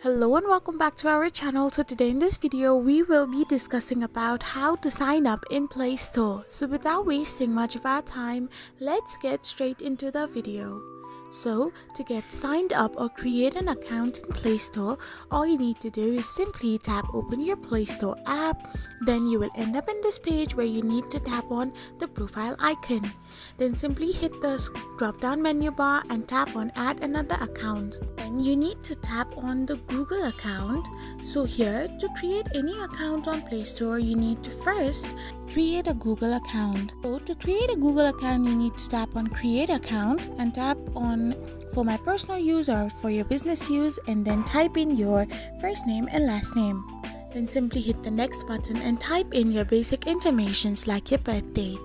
Hello and welcome back to our channel. So today in this video we will be discussing about how to sign up in Play Store. So without wasting much of our time, let's get straight into the video. So to get signed up or create an account in Play Store, all you need to do is simply tap open your Play Store app. Then you will end up in this page where you need to tap on the profile icon. Then simply hit the drop down menu bar and tap on add another account. Then you need to tap on the Google account. So here, to create any account on Play Store, you need to first create a Google account. So to create a Google account, you need to tap on create account and tap on for my personal use or for your business use, and then type in your first name and last name. Then simply hit the next button and type in your basic informations like your birth date.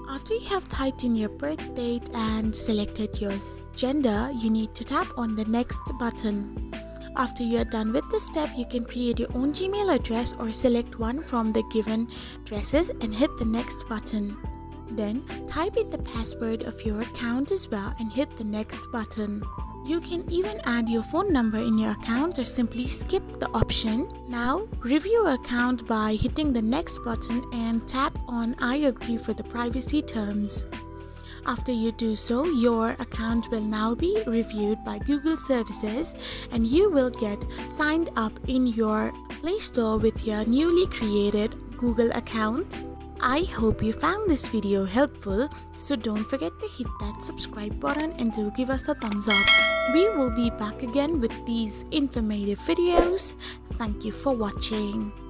After you have typed in your birth date and selected your gender, you need to tap on the next button. After you are done with this step, you can create your own Gmail address or select one from the given addresses and hit the next button. Then type in the password of your account as well and hit the next button. You can even add your phone number in your account or simply skip the option. Now review your account by hitting the next button and tap on I agree for the privacy terms. After you do so, your account will now be reviewed by Google services and you will get signed up in your Play Store with your newly created Google account. I hope you found this video helpful, so don't forget to hit that subscribe button and do give us a thumbs up. We will be back again with these informative videos. Thank you for watching.